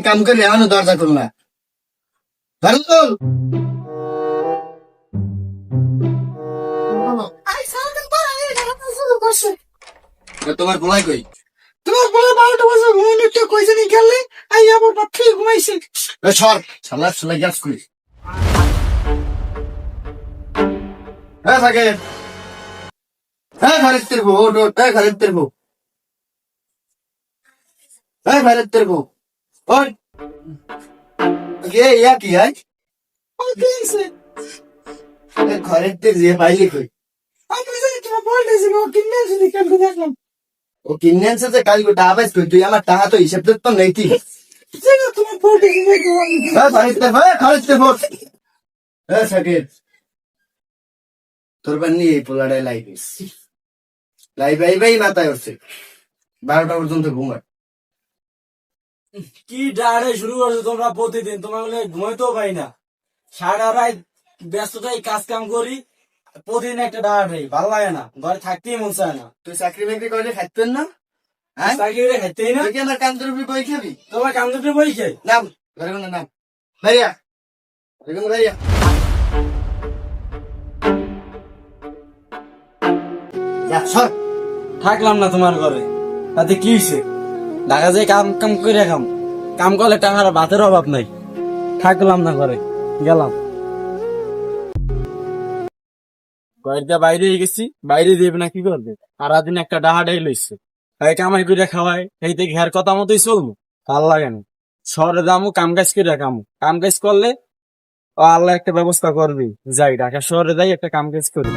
কাম করে এখনো দরজা খুল না। তোমার বলাই কই? তোমার বলে 12টা বাজে ঘুমানো কেউ কইছে নি গেলে আই আবার বাপ থেকে ঘুমাইছে। সর শালা শালা গ্যাস করি। হ্যাঁ থাকে হ্যাঁ খালিদ তের বউ হ্যাঁ খালিদ তের বউ হ্যাঁ খালিদ তের বউ ওই ইয়া কি আয় ঘরের তের যে পাইলি কই? আমি জানি তোমার বলতেছি ও কিনে আসি কেন দেখলাম। ও কিনে আনছে যে কাল গোটা আবাস কই তুই আমার টাকা তো হিসেব তো নেই তুই। জানো তোমার বলতেছি দেখো হ্যাঁ খালিদ তের বউ হ্যাঁ সাকিব তোর বান্নি এই পোলাটাই লাইবিস লাইবাই মাথায় উঠছে 12টা পর্যন্ত ঘুমায়। কি ডাড়ে শুরু করছো তোমরা প্রতিদিন, তোমরা বলে ঘুমাইতেও পাই না, সারা রাত ব্যস্ততায় কাজ কাম করি, প্রতিদিন একটা ডাড় নেই, ভালো লাগে না, ঘরে থাকতেই মন চায় না। তুই চাকরি বাকরি করলে খাইতেন না? হ্যাঁ চাকরি করে খাইতেই না, তুই কি আমার কান্দের উপরে বই খাবি? তোমার কাম করতে বই খাই। নাম ঘরে কোনো নাম ভাইয়া ভাইয়া সর থাকলাম না তোমার ঘরে, তাতে কি হয়েছে? ঢাকা যায় কাম কাম করে কাম করলে টাকার ভাতের অভাব নাই, থাকলাম না ঘরে, গেলাম ঘরে বাইরে গেছি, বাইরে দেবে না কি করবে, সারাদিন একটা ডাহাডাই লইছে, এই কামাই করে খাওয়াই, এই থেকে ঘের কথা মতোই চলবো, ভাল লাগে না। শহরে যাবো কাম কাজ করে কাম কাজ করলে ও আল্লাহ একটা ব্যবস্থা করবি, যাই ঢাকা শহরে যাই একটা কাম কাজ করি।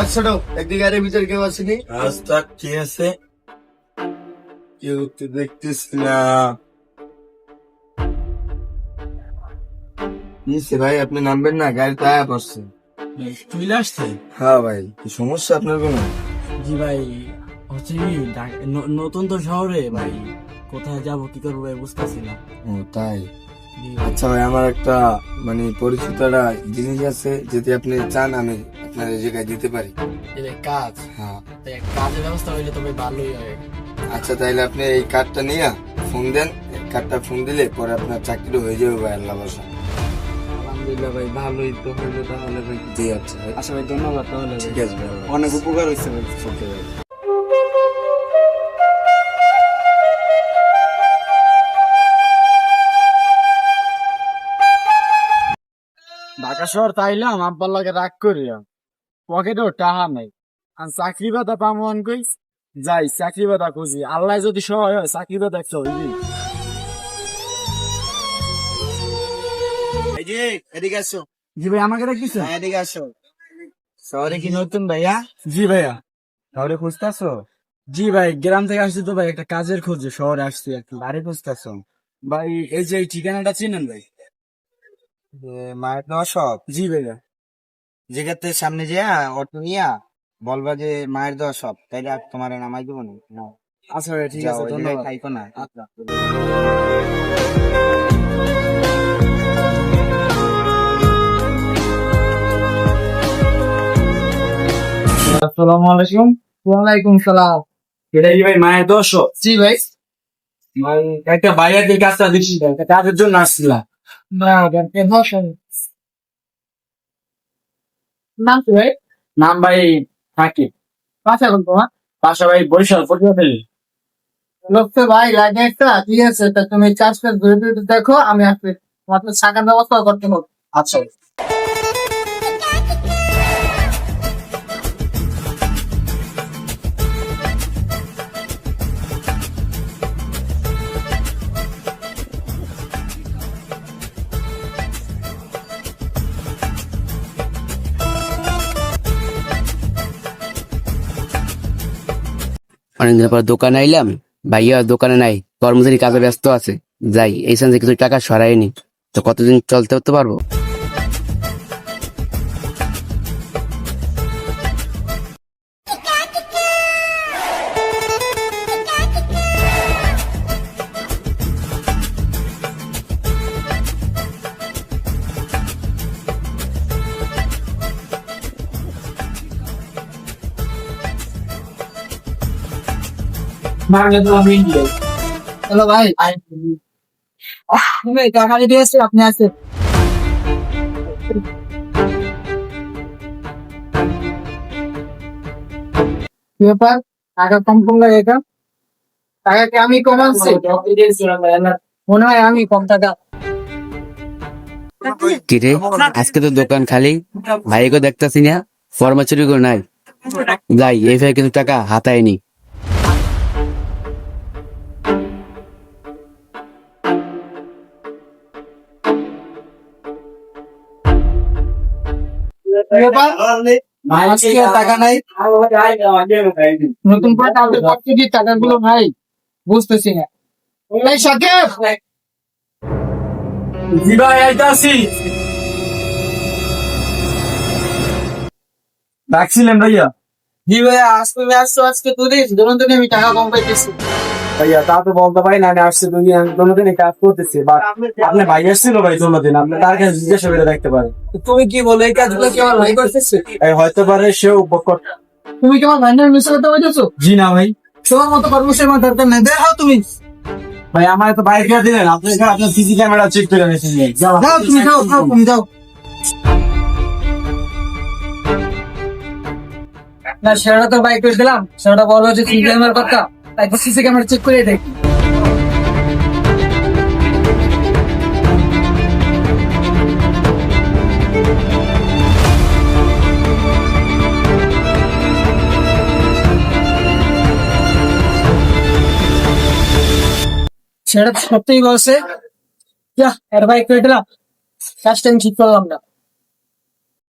আচ্ছা একদিকে আরে ভিতর কেউ আসেনি? রাস্তা ঠিক আছে, কেউ তো দেখতেছি না। নিশ্চয় ভাই আপনি নামবেন না, গাড়ি তো আয়া পড়ছে। চলে আসছে? হ্যাঁ ভাই কি সমস্যা আপনার কোনো? জি ভাই, হচ্ছে কি নতুন তো শহরে ভাই, কোথায় যাব কি করবো ভাই বুঝতেছি না। ও তাই? আচ্ছা ভাই আমার একটা মানে পরিচিত একটা জিনিস আছে, যদি আপনি চান আমি আপনার এই জায়গায় দিতে পারি। কাজ? হ্যাঁ কাজের ব্যবস্থা হইলে তো ভাই ভালোই হয়। আচ্ছা তাইলে আপনি এই কার্ডটা নিয়ে ফোন দেন, এই কার্ডটা ফোন দিলে পরে আপনার চাকরি হয়ে যাবে ভাই, আল্লাহ বসা। আলহামদুলিল্লাহ ভাই, ভালোই তো হইলো তাহলে ভাই। জি আচ্ছা ভাই, আচ্ছা ভাই ধন্যবাদ, তাহলে ঠিক আছে ভাই। অনেক উপকার হয়েছে ভাই। ওকে ভাই। ঢাকা শহর তাইলাম আব্বার লাগে রাগ করিয়া, পকেটেও টাকা নাই, আর চাকরি বাদা পামন কই যাই চাকরি বাদা খুঁজি, আল্লাহ যদি সহায় হয় চাকরি বাদা একটা হইবি। এই যে এদিকে আসো। জি ভাই আমাকে ডাকতেছে? হ্যাঁ এদিকে আসো। শহরে কি নতুন ভাইয়া? জি ভাইয়া। শহরে খুঁজতেছো? জি ভাই, গ্রাম থেকে আসছি তো ভাই, একটা কাজের খোঁজে শহরে আসছি আর কি। বাড়ি খুঁজতেছো? ভাই এই যে এই ঠিকানাটা চিনেন ভাই? মায়ের দেওয়া সব? জি ভাইয়া। জায়গাতে সামনে যে অটো নিয়া বলবা যে মায়ের দেওয়া সব, তাইলে আর তোমার নামাই দেবো না। আচ্ছা ভাই ঠিক আছে, ধন্যবাদ। খাইকো না। আচ্ছা। আসসালামু আলাইকুম। ওয়ালাইকুম সালাম। এটা কি ভাই মায়ের দোষ? জি ভাই। ভাই একটা ভাইয়াদের কাজটা দিচ্ছি, কাজের জন্য আসছিলাম। না ধর্ষণ নাম কি ভাই? নাম ভাই সাকিব, বাসা কোন তোমার? পাশা ভাই বরিশাল পটিয়াতে। লোকটা ভাই লাগে একটা, ঠিক আছে তা তুমি চার্জ করে ঘুরে ঘুরে দেখো, আমি আসলে তোমার থাকার ব্যবস্থা করতে হবে। আচ্ছা অনেকদিন পর দোকানে আইলাম, ভাইয়া দোকানে নাই, কর্মচারী কাজে ব্যস্ত আছে, যাই এই সঙ্গে কিছু টাকা সরাইনি তো কতদিন চলতে হতে পারবো। হ্যালো ভাই, তুমি টাকা রেডি আছে, আপনি আছেন? কি ব্যাপার, টাকা কম কম লাগে এটা? টাকা কি আমি কম আনছি? মনে হয় আমি কম টাকা। কিরে আজকে তো দোকান খালি, ভাইকে দেখতাছি না, ফরমা চুরি করে নাই। যাই এই ভাই কিছু টাকা হাতায়নি। কি ব্যাপার, আজকে টাকা নাই? নতুন করে টাকা পাচ্ছি, যে টাকাগুলো নাই বুঝতেছি না। এই সাকিব, জি ভাই আইতাছি। ডাকছিলেন ভাইয়া? জি ভাইয়া, আজ তুমি আসছো, আজকে তুই যেমন তুমি আমি টাকা কম পাইতেছি। ভাইয়া তা তো বলতে পারি না, আমি আসছি দুনিয়া কোনোদিন কাজ করতেছি বা আপনি ভাই আসছিল ভাই কোনোদিন, আপনি তার কাছে জিজ্ঞাসা করে দেখতে পারেন। তুমি কি বলে এই কাজগুলো কি আমার ভাই করতেছে? এই হয়তো পারে সেও তুমি কি আমার ভাই নামে মিশে কথা বলতেছো? জি না ভাই। তোমার মতো কর্মচারী আমার দরকার নেই, দেখো তুমি। ভাই আমার তো বাইক দিলেন, আপনি আপনার সিসি ক্যামেরা চেক করে নিয়েছেন। যাও তুমি, যাও যাও তুমি যাও। না সেটা তো বাইক করে দিলাম, সেটা বলো যে সিসি ক্যামেরার কথা, তাই তো সিসি ক্যামেরা চেক করে দেখি। সেটা তো সত্যিই বলছে, যা এর বাইক করে দিলাম, কাজটা আমি ঠিক করলাম না।